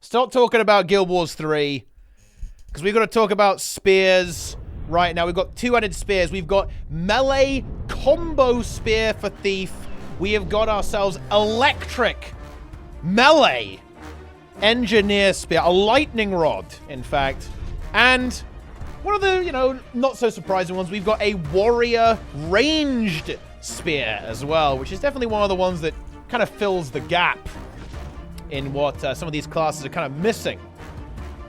Stop talking about Guild Wars 3. Because we've got to talk about spears right now. We've got two-handed spears. We've got melee combo spear for Thief. We have got ourselves electric melee engineer spear. A lightning rod, in fact. And one of the, not so surprising ones, we've got a warrior ranged spear as well, which is definitely one of the ones that kind of fills the gap in what some of these classes are kind of missing.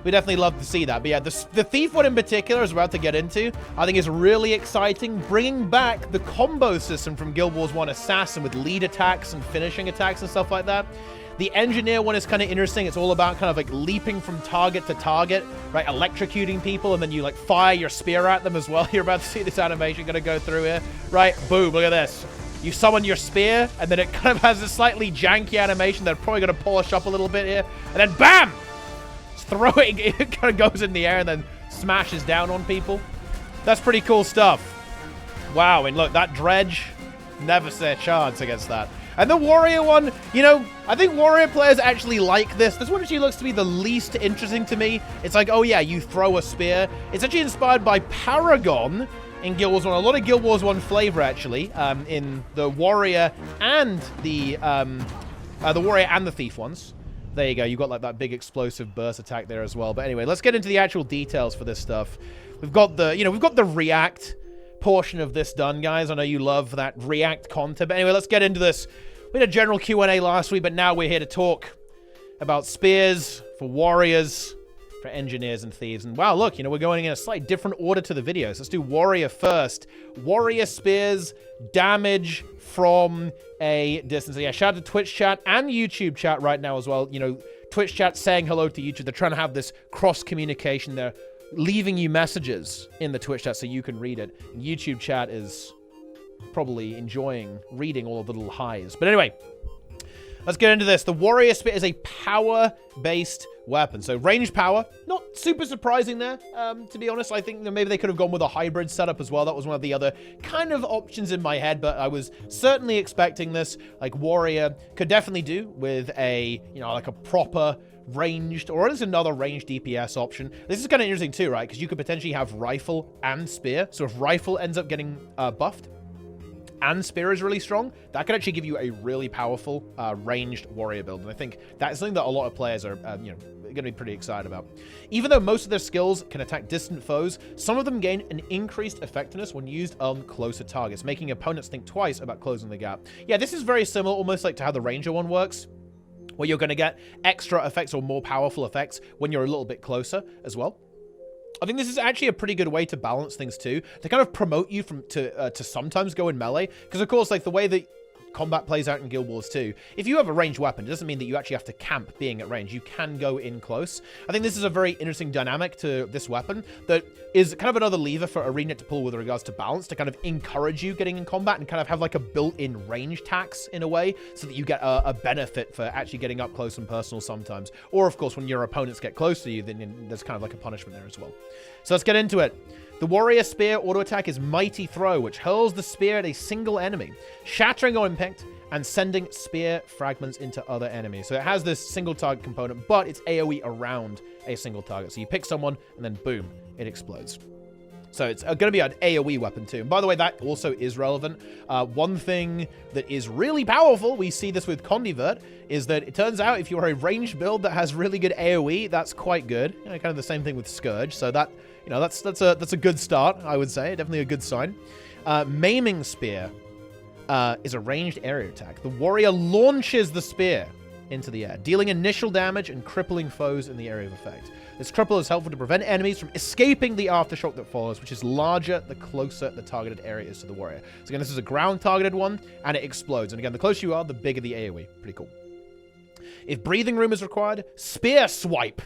We definitely love to see that. But yeah, the Thief one in particular, as we're about to get into, I think is really exciting. Bringing back the combo system from Guild Wars 1 Assassin with lead attacks and finishing attacks and stuff like that. The Engineer one is kind of interesting. It's all about kind of like leaping from target to target, right? Electrocuting people, and then you like fire your spear at them as well. You're about to see this animation going to go through here, right? Boom, look at this. You summon your spear, and then it kind of has a slightly janky animation that I'm probably going to polish up a little bit here. And then BAM! Throw it, it kind of goes in the air and then smashes down on people. That's pretty cool stuff. Wow, and look, that dredge, never say a chance against that. And the warrior one, I think warrior players actually like this. This one actually looks to be the least interesting to me. It's like, oh yeah, you throw a spear. It's actually inspired by Paragon in Guild Wars 1. A lot of Guild Wars 1 flavor, actually, in the warrior and the Thief ones. There you go. You got like that big explosive burst attack there as well. But anyway, let's get into the actual details for this stuff. We've got the React portion of this done, guys. I know you love that React content. But anyway, let's get into this. We had a general Q&A last week, but now we're here to talk about spears for warriors, for engineers and thieves. And wow, look, we're going in a slightly different order to the videos. Let's do warrior first. Warrior spears, damage from a distance. So yeah, shout out to Twitch chat and YouTube chat right now as well. Twitch chat saying hello to YouTube. They're trying to have this cross communication. They're leaving you messages in the Twitch chat so you can read it. And YouTube chat is probably enjoying reading all of the little highs. But anyway, let's get into this. The warrior spear is a power-based weapon. So range power, not super surprising there, to be honest. I think maybe they could have gone with a hybrid setup as well. That was one of the other kind of options in my head, but I was certainly expecting this. Like warrior could definitely do with a, like a proper ranged, or is another ranged DPS option. This is kind of interesting too, right? Because you could potentially have rifle and spear. So if rifle ends up getting buffed, and spear is really strong, that could actually give you a really powerful ranged warrior build. And I think that's something that a lot of players are, going to be pretty excited about. Even though most of their skills can attack distant foes, some of them gain an increased effectiveness when used on closer targets, making opponents think twice about closing the gap. Yeah, this is very similar, almost like to how the ranger one works, where you're going to get extra effects or more powerful effects when you're a little bit closer as well. I think this is actually a pretty good way to balance things too, to kind of promote you to sometimes go in melee. Because of course, like the way that combat plays out in Guild Wars 2, if you have a ranged weapon, it doesn't mean that you actually have to camp being at range. You can go in close. I think this is a very interesting dynamic to this weapon that is kind of another lever for ArenaNet to pull with regards to balance, to kind of encourage you getting in combat and kind of have like a built-in range tax in a way, so that you get a benefit for actually getting up close and personal sometimes. Or of course, when your opponents get close to you, then there's kind of like a punishment there as well. So let's get into it. The warrior spear auto attack is Mighty Throw, which hurls the spear at a single enemy, shattering on impact and sending spear fragments into other enemies. So it has this single target component, but it's AoE around a single target. So you pick someone and then boom, it explodes. So it's going to be an AoE weapon too. And by the way, that also is relevant. One thing that is really powerful, we see this with Condivert, is that it turns out if you're a ranged build that has really good AoE, that's quite good. Kind of the same thing with Scourge. So that, that's a good start, I would say. Definitely a good sign. Maiming Spear is a ranged area attack. The warrior launches the spear into the air, dealing initial damage and crippling foes in the area of effect. This cripple is helpful to prevent enemies from escaping the aftershock that follows, which is larger the closer the targeted area is to the warrior. So again, this is a ground-targeted one, and it explodes. And again, the closer you are, the bigger the AoE. Pretty cool. If breathing room is required, Spear Swipe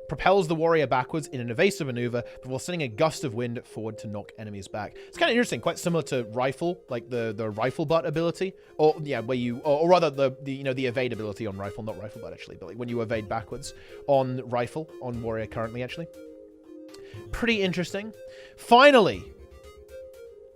propels the warrior backwards in an evasive maneuver before sending a gust of wind forward to knock enemies back. It's kind of interesting, quite similar to rifle, like the rifle butt ability, or yeah, where you, or rather the evade ability on rifle, not rifle butt actually, but like when you evade backwards on rifle on warrior currently actually. Pretty interesting. Finally,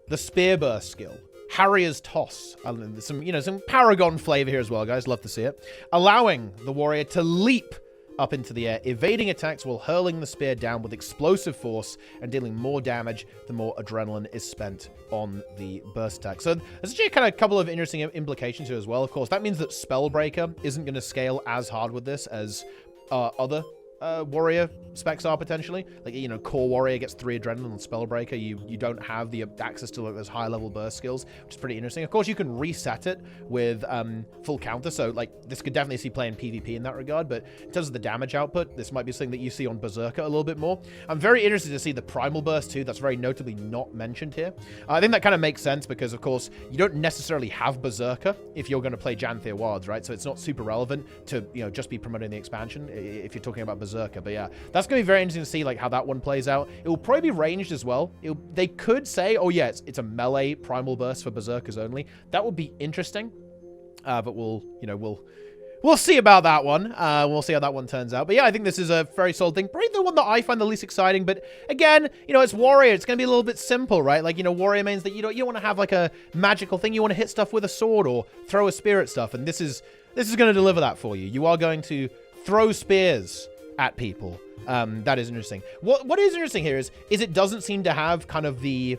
the spear burst skill. Harrier's Toss. Some Paragon flavor here as well, guys. Love to see it. Allowing the warrior to leap up into the air, evading attacks while hurling the spear down with explosive force and dealing more damage the more adrenaline is spent on the burst attack. So there's actually kind of a couple of interesting implications here as well. Of course, that means that Spellbreaker isn't going to scale as hard with this as other warrior specs are potentially. Like, you know, core warrior gets 3 adrenaline on Spellbreaker. You don't have the access to like those high level burst skills, which is pretty interesting. Of course, you can reset it with full counter, so like this could definitely see play in PvP in that regard. But in terms of the damage output, this might be something that you see on Berserker a little bit more. I'm very interested to see the primal burst too. That's very notably not mentioned here. I think that kind of makes sense because, of course, you don't necessarily have Berserker if you're going to play Janthir Wilds, right? So it's not super relevant to, you know, just be promoting the expansion if you're talking about Berserker. But yeah, that's going to be very interesting to see like how that one plays out. It will probably be ranged as well. They could say, oh yeah, it's a melee primal burst for Berserkers only. That would be interesting. But we'll see about that one. We'll see how that one turns out. But yeah, I think this is a very solid thing. Probably the one that I find the least exciting. But again, you know, it's warrior. It's going to be a little bit simple, right? Like, you know, warrior means that you don't want to have like a magical thing. You want to hit stuff with a sword or throw a spear at stuff. And this is going to deliver that for you. You are going to throw spears at people. That is interesting. What is interesting here is it doesn't seem to have kind of the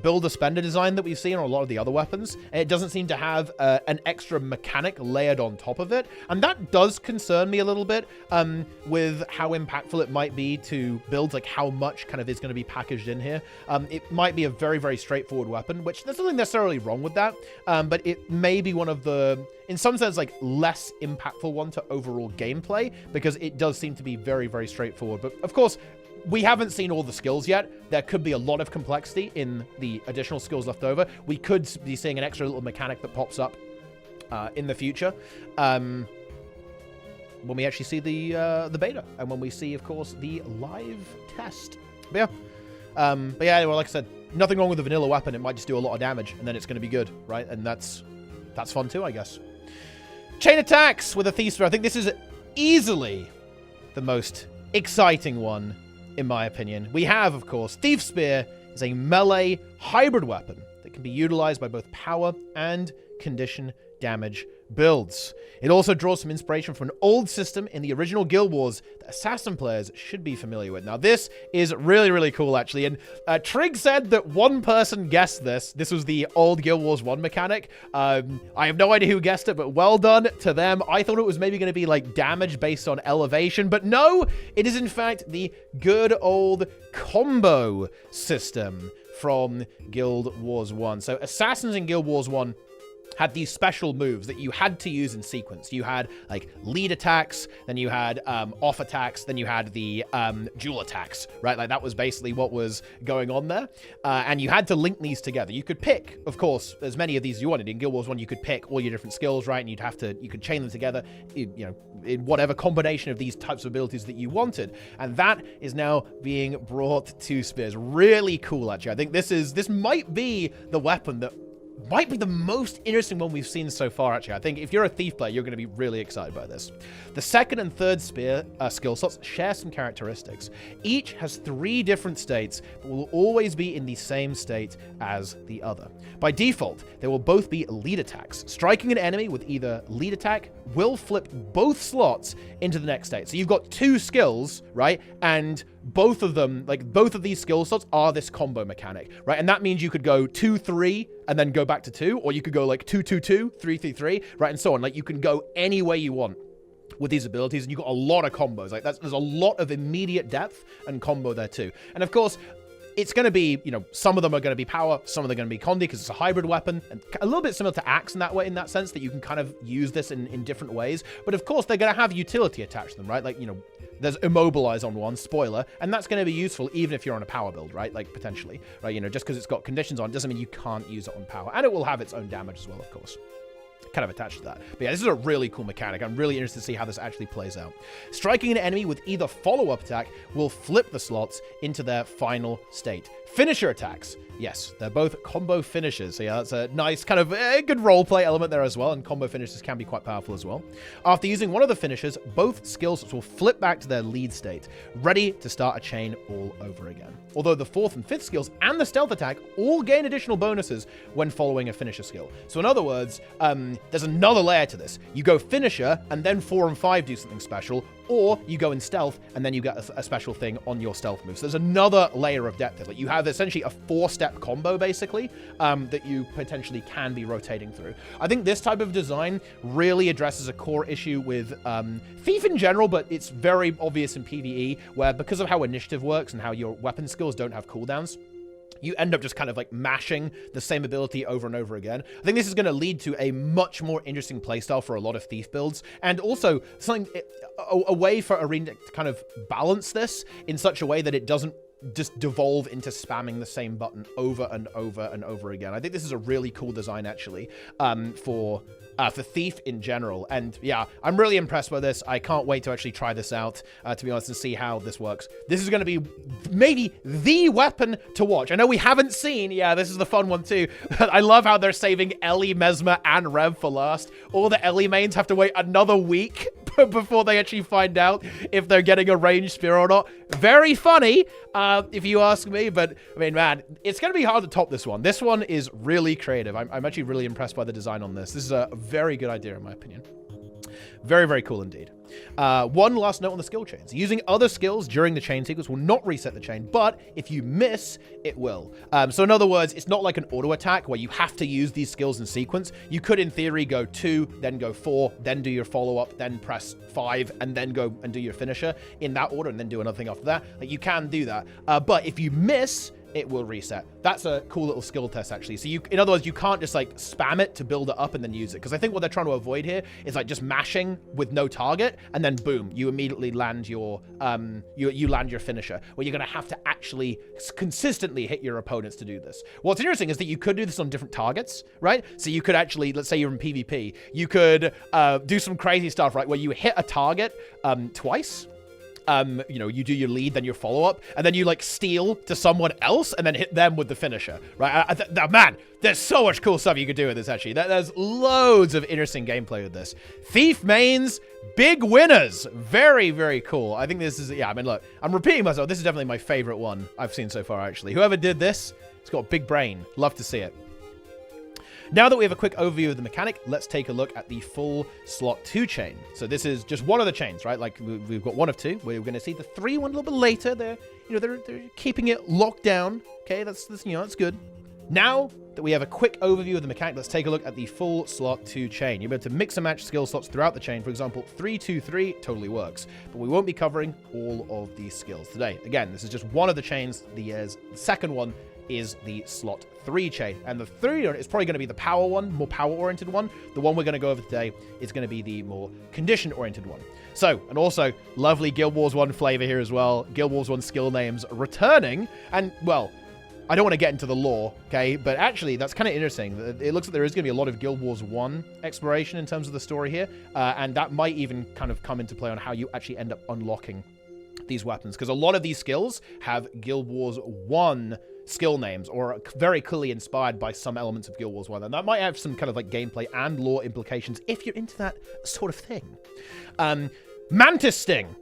builder spender design that we've seen on a lot of the other weapons, and it doesn't seem to have an extra mechanic layered on top of it, and that does concern me a little bit with how impactful it might be to builds, like how much kind of is going to be packaged in here. It might be a very, very straightforward weapon, which there's nothing necessarily wrong with that, but it may be one of the, in some sense, like less impactful one to overall gameplay, because it does seem to be very, very straightforward. But of course, we haven't seen all the skills yet. There could be a lot of complexity in the additional skills left over. We could be seeing an extra little mechanic that pops up in the future when we actually see the beta, and when we see, of course, the live test. But yeah, well, like I said, nothing wrong with the vanilla weapon. It might just do a lot of damage, and then it's going to be good, right? And that's fun too, I guess. Chain attacks with a Thief Spear. I think this is easily the most exciting one, in my opinion. We have, of course, Thief Spear is a melee hybrid weapon that can be utilized by both power and condition damage builds. It also draws some inspiration from an old system in the original Guild Wars that Assassin players should be familiar with. Now, this is really, really cool, actually. And Trig said that one person guessed this. This was the old Guild Wars 1 mechanic. I have no idea who guessed it, but well done to them. I thought it was maybe going to be like damage based on elevation, but no, it is in fact the good old combo system from Guild Wars 1. So Assassins in Guild Wars 1 had these special moves that you had to use in sequence. You had like lead attacks, then you had off attacks, then you had the dual attacks, right? Like that was basically what was going on there. And you had to link these together. You could pick, of course, as many of these as you wanted. In Guild Wars 1, you could pick all your different skills, right? And you could chain them together, you know, in whatever combination of these types of abilities that you wanted. And that is now being brought to Spears. Really cool, actually. I think this might be the weapon that might be the most interesting one we've seen so far, actually. I think if you're a Thief player, you're going to be really excited by this. The second and third spear skill slots share some characteristics. Each has 3 different states, but will always be in the same state as the other. By default, they will both be lead attacks. Striking an enemy with either lead attack will flip both slots into the next state. So you've got 2 skills, right? And both of them, like both of these skill slots are this combo mechanic, right? And that means you could go 2-3 and then go back to 2, or you could go like 2-2-2, 3-3-3, right? And so on. Like you can go any way you want with these abilities, and you've got a lot of combos. Like there's a lot of immediate depth and combo there too. And of course, it's going to be, you know, some of them are going to be power, some of them are going to be condi because it's a hybrid weapon, and a little bit similar to Axe in that way, in that sense that you can kind of use this in different ways. But of course, they're going to have utility attached to them, right? Like, you know, there's Immobilize on one, spoiler, and that's going to be useful even if you're on a power build, right? Like, potentially, right? You know, just because it's got conditions on doesn't mean you can't use it on power. And it will have its own damage as well, of course. Kind of attached to that. But yeah, this is a really cool mechanic. I'm really interested to see how this actually plays out. Striking an enemy with either follow-up attack will flip the slots into their final state. Finisher attacks. Yes, they're both combo finishers. So yeah, that's a nice kind of good roleplay element there as well, and combo finishers can be quite powerful as well. After using one of the finishers, both skill slots will flip back to their lead state, ready to start a chain all over again. Although the 4th and 5th skills and the stealth attack all gain additional bonuses when following a finisher skill. So in other words, there's another layer to this. You go finisher, and then 4 and 5 do something special, or you go in stealth, and then you get a special thing on your stealth move. So there's another layer of depth. Like you have essentially a 4-step combo, basically, that you potentially can be rotating through. I think this type of design really addresses a core issue with Thief in general, but it's very obvious in PvE, where because of how initiative works and how your weapon skills don't have cooldowns, you end up just kind of like mashing the same ability over and over again. I think this is going to lead to a much more interesting playstyle for a lot of Thief builds, and also something, a way for Arena to kind of balance this in such a way that it doesn't just devolve into spamming the same button over and over and over again. I think this is a really cool design, actually, for Thief in general. And yeah, I'm really impressed by this. I can't wait to actually try this out, to be honest, and see how this works. This is going to be maybe the weapon to watch. I know we haven't seen, yeah, this is the fun one too. I love how they're saving Ellie, Mesmer, and Rev for last. All the Ellie mains have to wait another week before they actually find out if they're getting a ranged spear or not. Very funny, if you ask me, but I mean, man, it's going to be hard to top this one. This one is really creative. I'm actually really impressed by the design on this. This is a very good idea, in my opinion. Very, very cool indeed. One last note on the skill chains. Using other skills during the chain sequence will not reset the chain, but if you miss, it will. So in other words, it's not like an auto attack where you have to use these skills in sequence. You could, in theory, go 2, then go 4, then do your follow-up, then press 5, and then go and do your finisher in that order, and then do another thing after that. Like, you can do that. But if you miss, it will reset. That's a cool little skill test, actually. So you, in other words, you can't just like spam it to build it up and then use it. Because I think what they're trying to avoid here is like just mashing with no target, and then boom, you immediately land your you land your finisher, where you're gonna have to actually consistently hit your opponents to do this. What's interesting is that you could do this on different targets, right? So you could actually, let's say you're in PvP, you could do some crazy stuff, right, where you hit a target twice. You know, you do your lead, then your follow-up, and then you, like, steal to someone else and then hit them with the finisher, right? Man, there's so much cool stuff you could do with this, actually. There's loads of interesting gameplay with this. Thief mains, big winners. Very, very cool. I think this is, yeah, I mean, look, I'm repeating myself. This is definitely my favorite one I've seen so far, actually. Whoever did this, it's got a big brain. Love to see it. Now that we have a quick overview of the mechanic, let's take a look at the full slot 2 chain. So this is just one of the chains, right? Like we've got one of 2. We're going to see the 3 one a little bit later. They're keeping it locked down. Okay, that's that's good. Now that we have a quick overview of the mechanic, let's take a look at the full slot 2 chain. You're able to mix and match skill slots throughout the chain. For example, 3-2-3 totally works, but we won't be covering all of these skills today. Again, this is just one of the chains. The second one is the slot 3 chain, and the 3 is probably going to be the power one, more power oriented one. The one we're going to go over today is going to be the more condition oriented one. So, and also lovely Guild Wars 1 flavor here as well. Guild Wars 1 skill names returning, and well, I don't want to get into the lore, okay, but actually that's kind of interesting. It looks like there is going to be a lot of Guild Wars 1 exploration in terms of the story here, and that might even kind of come into play on how you actually end up unlocking these weapons, because a lot of these skills have Guild Wars 1 skill names, or are very clearly inspired by some elements of Guild Wars 1, and that might have some kind of like gameplay and lore implications if you're into that sort of thing. Mantis Sting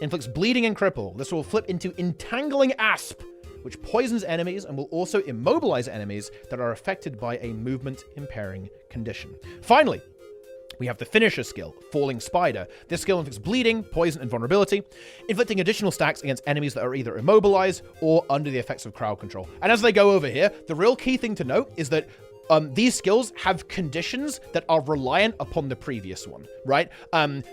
inflicts bleeding and cripple. This will flip into Entangling Asp, which poisons enemies and will also immobilize enemies that are affected by a movement impairing condition. Finally, we have the finisher skill, Falling Spider. This skill inflicts bleeding, poison, and vulnerability, inflicting additional stacks against enemies that are either immobilized or under the effects of crowd control. And as they go over here, the real key thing to note is that these skills have conditions that are reliant upon the previous one, right?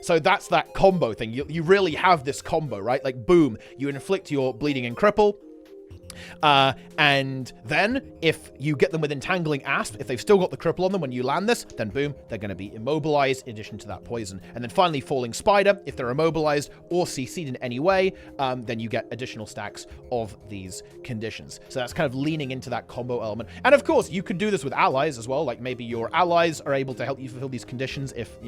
So that's that combo thing. You really have this combo, right? Like, boom, you inflict your bleeding and cripple, and then if you get them with Entangling Asp, if they've still got the cripple on them when you land this, then boom, they're going to be immobilized in addition to that poison. And then finally, Falling Spider, if they're immobilized or CC'd in any way, then you get additional stacks of these conditions. So that's kind of leaning into that combo element. And of course, you could do this with allies as well. Like maybe your allies are able to help you fulfill these conditions if,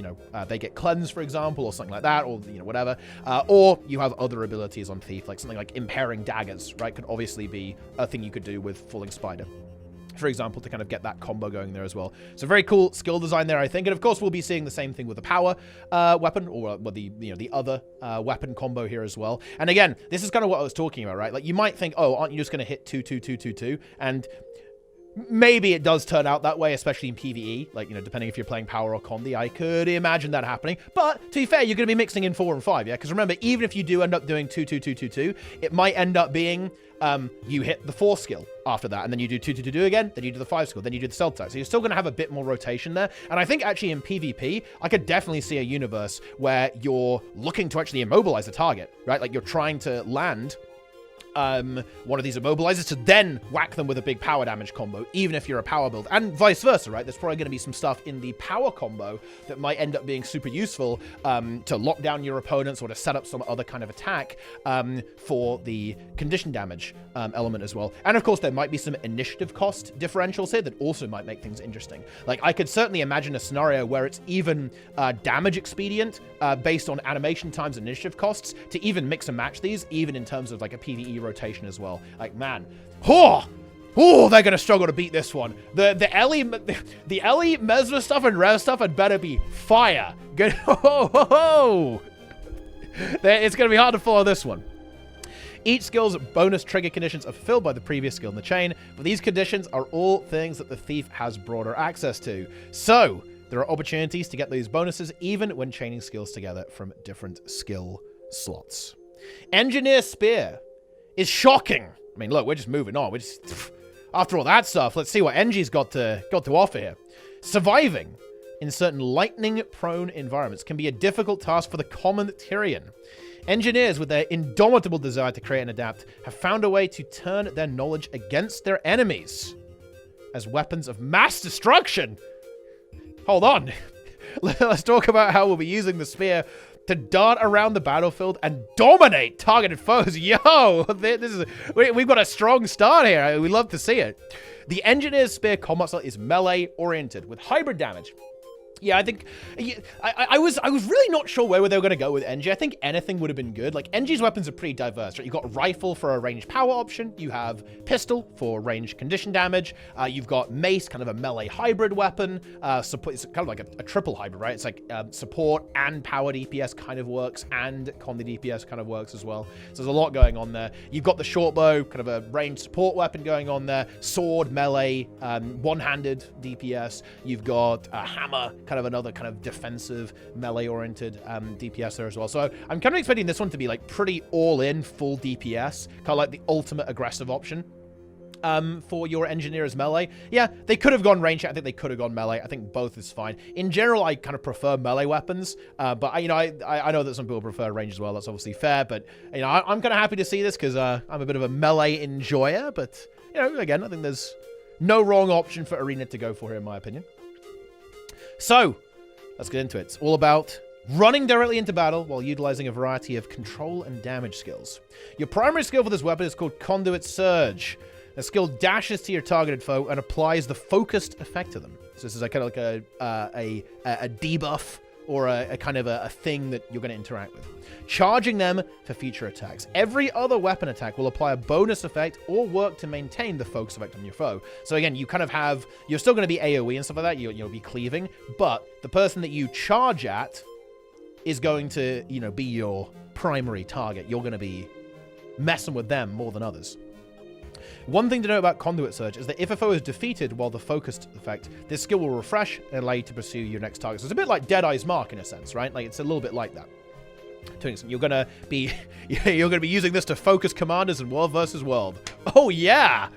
they get cleansed, for example, or something like that, or, whatever. Or you have other abilities on Thief, like something like Impairing Daggers, right? Could obviously be a thing you could do with Falling Spider, for example, to kind of get that combo going there as well. So very cool skill design there, I think. And of course, we'll be seeing the same thing with the power weapon, or the other weapon combo here as well. And again, this is kind of what I was talking about, right? Like, you might think, oh, aren't you just going to hit 2-2-2-2-2? And Maybe it does turn out that way, especially in PvE. Like, you know, depending if you're playing Power or Condi, I could imagine that happening. But, to be fair, you're going to be mixing in 4 and 5, yeah? Because remember, even if you do end up doing 2, 2, 2, 2, 2, it might end up being you hit the 4 skill after that, and then you do 2, 2, 2, 2 again, then you do the 5 skill, then you do the stealth attack. So you're still going to have a bit more rotation there. And I think actually in PvP, I could definitely see a universe where you're looking to actually immobilize the target, right? Like, you're trying to land one of these immobilizers to then whack them with a big power damage combo, even if you're a power build, and vice versa, right? There's probably going to be some stuff in the power combo that might end up being super useful to lock down your opponents or to set up some other kind of attack for the condition damage element as well. And of course, there might be some initiative cost differentials here that also might make things interesting. Like, I could certainly imagine a scenario where it's even damage expedient based on animation times and initiative costs to even mix and match these, even in terms of like a PvE rotation as well. Like, man, they're gonna struggle to beat this one. The Ellie Mesmer stuff and Rev stuff had better be fire. Good. It's gonna be hard to follow this one. Each skill's bonus trigger conditions are fulfilled by the previous skill in the chain, but these conditions are all things that the thief has broader access to. So there are opportunities to get these bonuses even when chaining skills together from different skill slots. Engineer Spear is shocking. I mean, look, we're just moving on. After all that stuff, let's see what Engie's got to offer here. Surviving in certain lightning-prone environments can be a difficult task for the common Tyrian. Engineers, with their indomitable desire to create and adapt, have found a way to turn their knowledge against their enemies as weapons of mass destruction. Hold on. Let's talk about how we'll be using the spear to dart around the battlefield and dominate targeted foes. Yo, we've got a strong start here. We love to see it. The Engineer's Spear combat style is melee-oriented with hybrid damage. Yeah, I think I was really not sure where they were going to go with Engie. I think anything would have been good. Like, Engie's weapons are pretty diverse, right? You've got rifle for a ranged power option. You have pistol for ranged condition damage. You've got mace, kind of a melee hybrid weapon. Support, it's kind of like a triple hybrid, right? It's like support and power DPS kind of works, and Condi DPS kind of works as well. So there's a lot going on there. You've got the short bow, kind of a ranged support weapon going on there. Sword, melee, one-handed DPS. You've got a hammer, kind of another kind of defensive melee-oriented DPS there as well. So I'm kind of expecting this one to be like pretty all-in, full DPS, kind of like the ultimate aggressive option for your engineer's melee. Yeah, they could have gone range. I think they could have gone melee. I think both is fine. In general, I kind of prefer melee weapons, but I know that some people prefer range as well. That's obviously fair, but you know, I'm kind of happy to see this because I'm a bit of a melee enjoyer. But you know, again, I think there's no wrong option for ArenaNet to go for here, in my opinion. So, let's get into it. It's all about running directly into battle while utilizing a variety of control and damage skills. Your primary skill for this weapon is called Conduit Surge. The skill dashes to your targeted foe and applies the focused effect to them. So this is kind of like a debuff or a kind of a thing that you're going to interact with. Charging them for future attacks. Every other weapon attack will apply a bonus effect or work to maintain the focus effect on your foe. So again, you kind of have, you're still going to be AoE and stuff like that, you'll be cleaving, but the person that you charge at is going to, you know, be your primary target. You're going to be messing with them more than others. One thing to know about Conduit Surge is that if a foe is defeated while the focused effect, this skill will refresh and allow you to pursue your next target. So it's a bit like Deadeye's Mark in a sense, right? Like, it's a little bit like that. You're gonna be using this to focus commanders in World versus World. Oh yeah!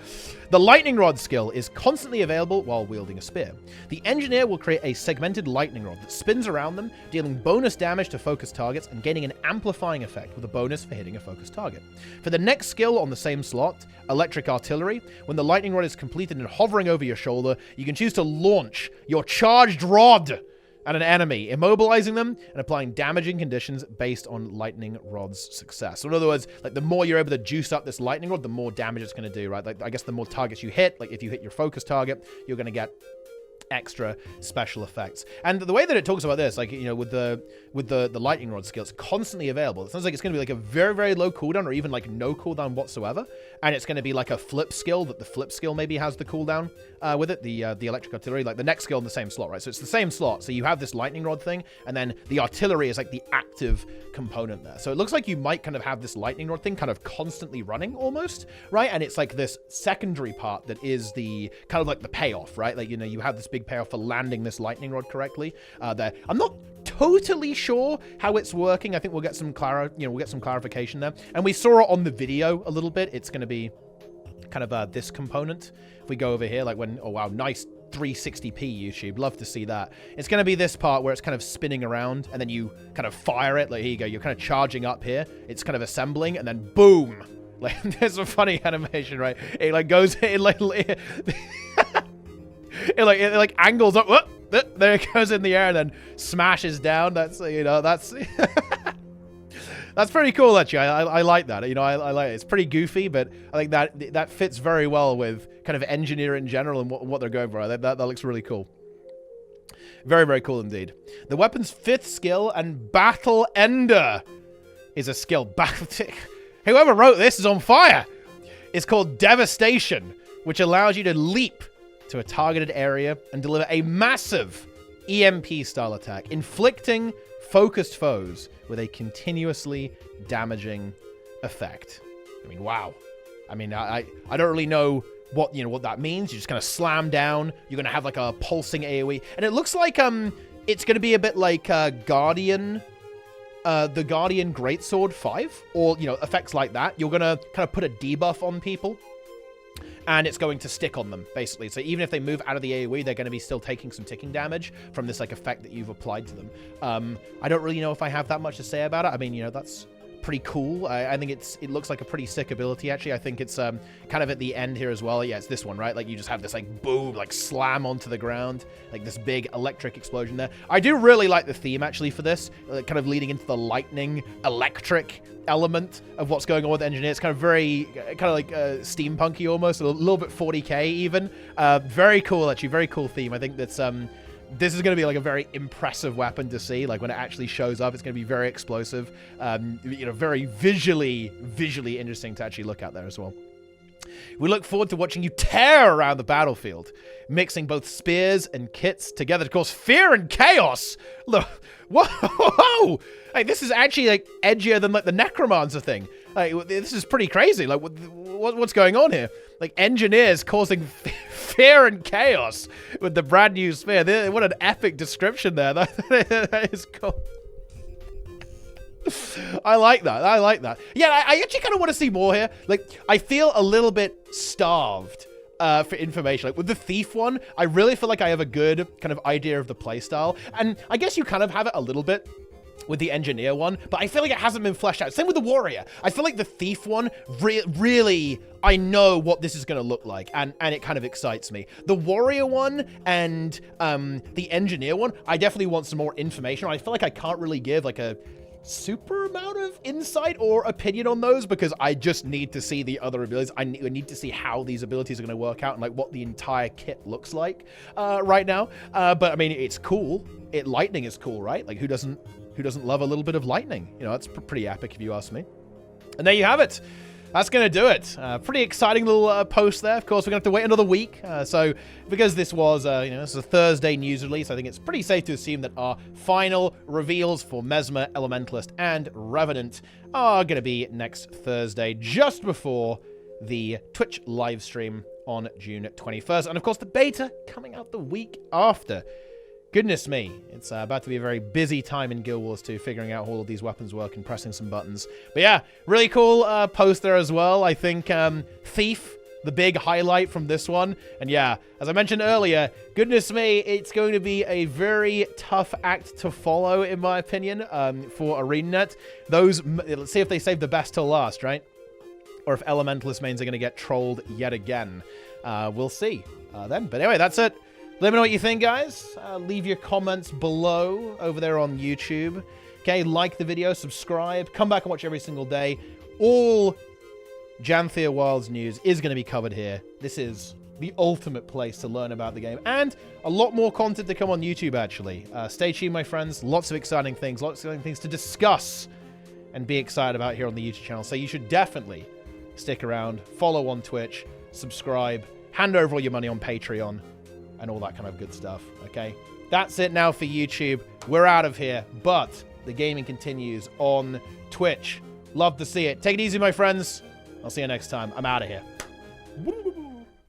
The Lightning Rod skill is constantly available while wielding a spear. The engineer will create a segmented lightning rod that spins around them, dealing bonus damage to focused targets and gaining an amplifying effect with a bonus for hitting a focused target. For the next skill on the same slot, Electric Artillery, when the lightning rod is completed and hovering over your shoulder, you can choose to launch your charged rod at an enemy, immobilizing them and applying damaging conditions based on lightning rod's success. So in other words, like, the more you're able to juice up this lightning rod, the more damage it's going to do, right? Like, I guess the more targets you hit, like if you hit your focus target, you're going to get extra special effects. And the way that it talks about this, like, you know, with the lightning rod skill, it's constantly available. It sounds like it's going to be like a very, very low cooldown, or even like no cooldown whatsoever. And it's going to be like a flip skill, that the flip skill maybe has the cooldown with it, the electric artillery, like the next skill in the same slot, right? So it's the same slot. So you have this lightning rod thing, and then the artillery is like the active component there. So it looks like you might kind of have this lightning rod thing kind of constantly running almost, right? And it's like this secondary part that is the kind of like the payoff, right? Like, you know, you have this big payoff for landing this lightning rod correctly there. I'm not totally sure how it's working. I think we'll get some clarification there. And we saw it on the video a little bit. It's going to be kind of this component. If we go over here, like when, oh wow, nice 360p YouTube, love to see that. It's going to be this part where it's kind of spinning around, and then you kind of fire it. Like, here you go, you're kind of charging up here. It's kind of assembling, and then boom. Like, there's a funny animation, right? It like goes, it like angles up. Whoop, there it goes in the air, and then smashes down. That's, you know, that's that's pretty cool, actually. I like that. You know, I like it. It's pretty goofy, but I think that fits very well with kind of engineering in general and what they're going for. That looks really cool. Very, very cool indeed. The weapon's 5th skill, and Battle Ender is a skill. Whoever wrote this is on fire. It's called Devastation, which allows you to leap to a targeted area and deliver a massive EMP-style attack, inflicting focused foes with a continuously damaging effect. I mean, wow. I mean, I don't really know what that means. You just kind of slam down. You're gonna have like a pulsing AoE, and it looks like it's gonna be a bit like Guardian. The Guardian Greatsword 5, or, you know, effects like that. You're going to kind of put a debuff on people, and it's going to stick on them, basically. So even if they move out of the AoE, they're going to be still taking some ticking damage from this, like, effect that you've applied to them. I don't really know if I have that much to say about it. I mean, you know, that's pretty cool. I think it looks like a pretty sick ability, actually. I think it's kind of at the end here as well. Yeah, it's this one, right? Like, you just have this, like, boom, like, slam onto the ground, like this big electric explosion there. I do really like the theme, actually, for this, kind of leading into the lightning electric element of what's going on with the engineer. It's kind of very, kind of like steampunky almost, a little bit 40k even. Very cool, actually. Very cool theme. I think that's this is going to be like a very impressive weapon to see. Like, when it actually shows up, it's going to be very explosive. You know, very visually interesting to actually look at there as well. We look forward to watching you tear around the battlefield, mixing both spears and kits together to cause fear and chaos. Look, whoa! Hey, this is actually like edgier than like the Necromancer thing. Like, this is pretty crazy. Like, what's going on here? Like, engineers causing fear and chaos with the brand new spear. What an epic description there. That is cool. I like that. I like that. Yeah, I actually kind of want to see more here. Like, I feel a little bit starved for information. Like, with the Thief one, I really feel like I have a good kind of idea of the playstyle. And I guess you kind of have it a little bit with the Engineer one, but I feel like it hasn't been fleshed out. Same with the Warrior. I feel like the Thief one, really, I know what this is going to look like, and it kind of excites me. The Warrior one and the Engineer one, I definitely want some more information. I feel like I can't really give like a super amount of insight or opinion on those, because I just need to see the other abilities. I need to see how these abilities are going to work out and like what the entire kit looks like right now. But I mean, it's cool. Lightning is cool, right? Like, who doesn't love a little bit of lightning? You know, that's pretty epic if you ask me. And there you have it. That's going to do it. Pretty exciting little post there. Of course, we're going to have to wait another week. So because this was, you know, this is a Thursday news release, I think it's pretty safe to assume that our final reveals for Mesmer, Elementalist, and Revenant are going to be next Thursday, just before the Twitch live stream on June 21st. And of course, the beta coming out the week after. Goodness me, it's about to be a very busy time in Guild Wars 2, figuring out how all of these weapons work and pressing some buttons. But yeah, really cool post there as well. I think Thief, the big highlight from this one. And yeah, as I mentioned earlier, goodness me, it's going to be a very tough act to follow, in my opinion, for ArenaNet. Let's see if they save the best till last, right? Or if Elementalist mains are going to get trolled yet again. We'll see then. But anyway, that's it. Let me know what you think, guys. Leave your comments below over there on YouTube. Okay, like the video, subscribe, come back and watch every single day. All Janthir Wilds news is going to be covered here. This is the ultimate place to learn about the game. And a lot more content to come on YouTube, actually. Stay tuned, my friends. Lots of exciting things to discuss and be excited about here on the YouTube channel. So you should definitely stick around, follow on Twitch, subscribe, hand over all your money on Patreon, and all that kind of good stuff, okay? That's it now for YouTube. We're out of here, but the gaming continues on Twitch. Love to see it. Take it easy, my friends. I'll see you next time. I'm out of here.